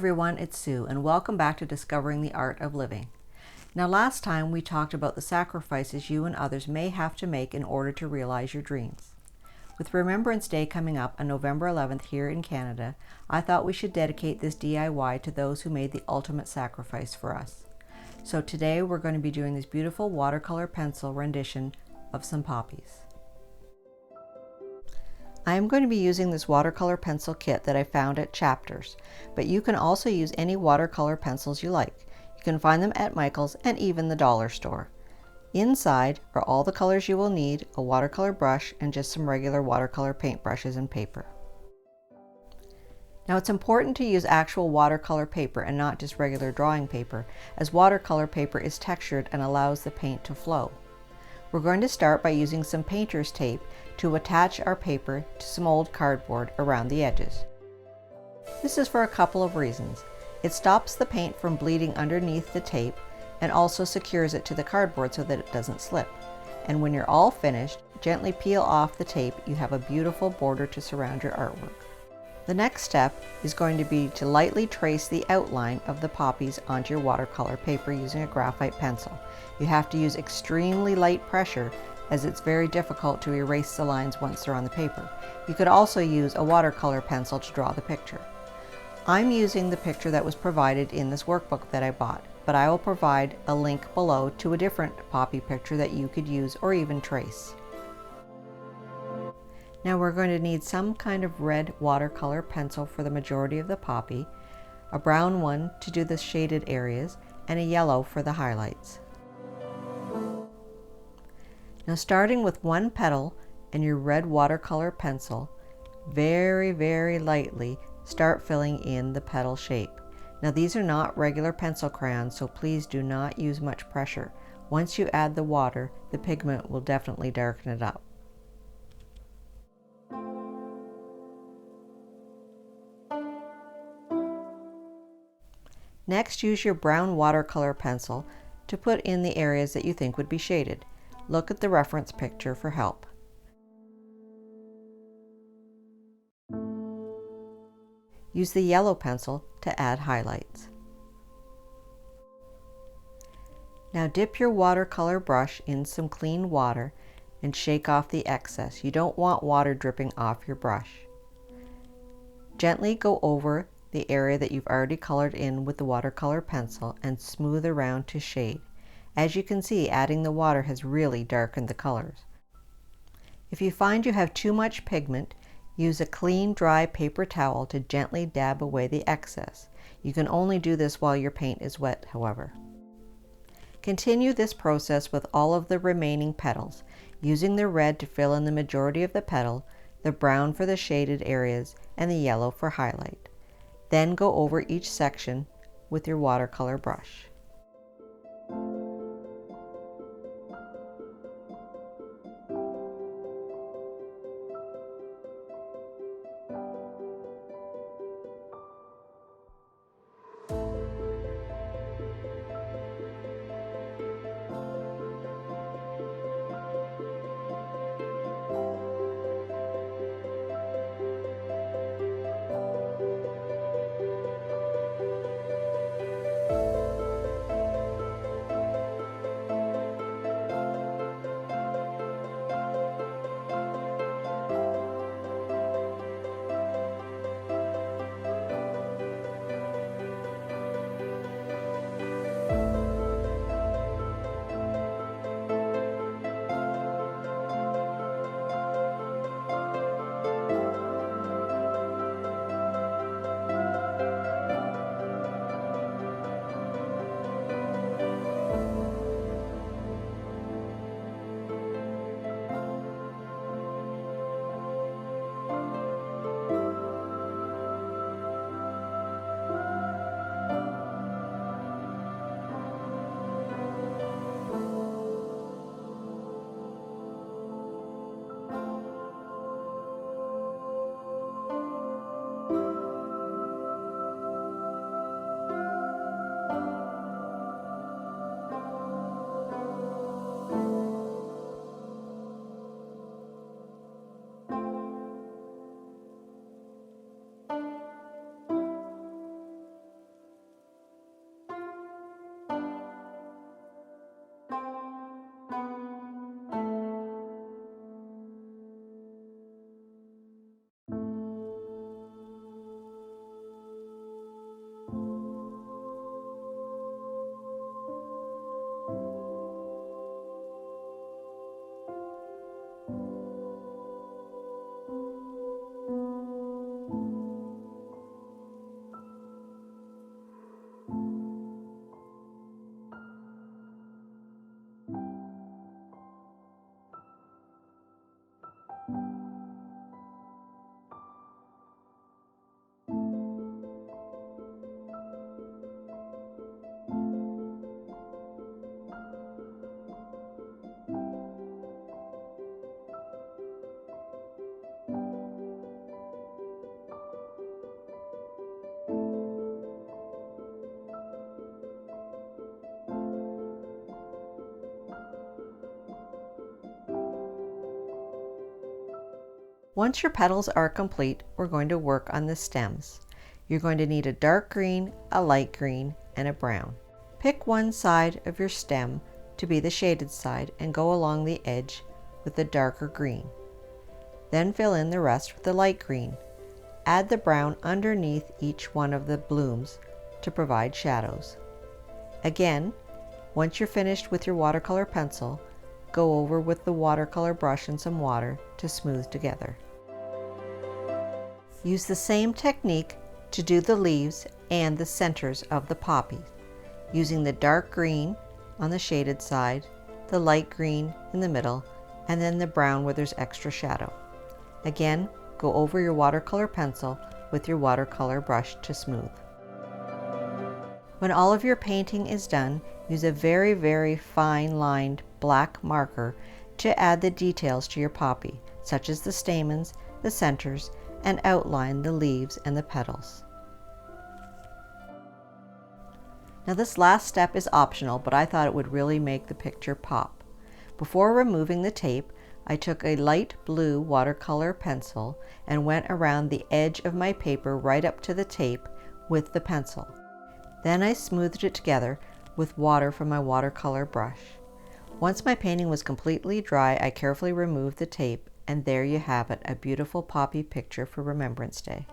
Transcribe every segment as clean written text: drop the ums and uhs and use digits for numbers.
everyone, it's Sue, and welcome back to Discovering the Art of Living. Now, last time we talked about the sacrifices you and others may have to make in order to realize your dreams. With Remembrance Day coming up on November 11th here in Canada, I thought we should dedicate this DIY to those who made the ultimate sacrifice for us. So today we're going to be doing this beautiful watercolor pencil rendition of some poppies. I am going to be using this watercolor pencil kit that I found at Chapters, but you can also use any watercolor pencils you like. You can find them at Michael's and even the dollar store. Inside are all the colors you will need, a watercolor brush, and just some regular watercolor paintbrushes and paper. Now, it's important to use actual watercolor paper and not just regular drawing paper, as watercolor paper is textured and allows the paint to flow. We're going to start by using some painter's tape to attach our paper to some old cardboard around the edges. This is for a couple of reasons. It stops the paint from bleeding underneath the tape and also secures it to the cardboard so that it doesn't slip. And when you're all finished, gently peel off the tape. You have a beautiful border to surround your artwork. The next step is going to be to lightly trace the outline of the poppies onto your watercolor paper using a graphite pencil. You have to use extremely light pressure as it's very difficult to erase the lines once they're on the paper. You could also use a watercolor pencil to draw the picture. I'm using the picture that was provided in this workbook that I bought, but I will provide a link below to a different poppy picture that you could use or even trace. Now we're going to need some kind of red watercolor pencil for the majority of the poppy, a brown one to do the shaded areas, and a yellow for the highlights. Now, starting with one petal and your red watercolor pencil, very lightly start filling in the petal shape. Now, these are not regular pencil crayons, so please do not use much pressure. Once you add the water, the pigment will definitely darken it up. Next, use your brown watercolor pencil to put in the areas that you think would be shaded. Look at the reference picture for help. Use the yellow pencil to add highlights. Now dip your watercolor brush in some clean water and shake off the excess. You don't want water dripping off your brush. Gently go over the area that you've already colored in with the watercolor pencil and smooth around to shade. As you can see, adding the water has really darkened the colors. If you find you have too much pigment, use a clean, dry paper towel to gently dab away the excess. You can only do this while your paint is wet, however. Continue this process with all of the remaining petals, using the red to fill in the majority of the petal, the brown for the shaded areas, and the yellow for highlight. Then go over each section with your watercolor brush. Once your petals are complete, we're going to work on the stems. You're going to need a dark green, a light green, and a brown. Pick one side of your stem to be the shaded side and go along the edge with the darker green. Then fill in the rest with the light green. Add the brown underneath each one of the blooms to provide shadows. Again, once you're finished with your watercolor pencil, go over with the watercolor brush and some water to smooth together. Use the same technique to do the leaves and the centers of the poppies, using the dark green on the shaded side, the light green in the middle, and then the brown where there's extra shadow. Again, go over your watercolor pencil with your watercolor brush to smooth. When all of your painting is done, use a very, very fine lined black marker to add the details to your poppy, such as the stamens, the centers, and outline the leaves and the petals. Now this last step is optional, but I thought it would really make the picture pop. Before removing the tape, I took a light blue watercolor pencil and went around the edge of my paper right up to the tape with the pencil. Then I smoothed it together with water from my watercolor brush. Once my painting was completely dry, I carefully removed the tape, and there you have it, a beautiful poppy picture for Remembrance Day.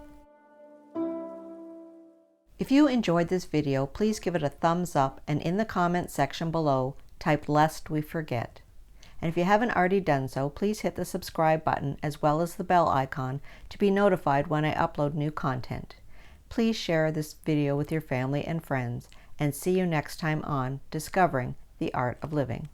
If you enjoyed this video, please give it a thumbs up, and in the comment section below, type "lest we forget." And if you haven't already done so, please hit the subscribe button as well as the bell icon to be notified when I upload new content. Please share this video with your family and friends, and see you next time on Discovering the Art of Living.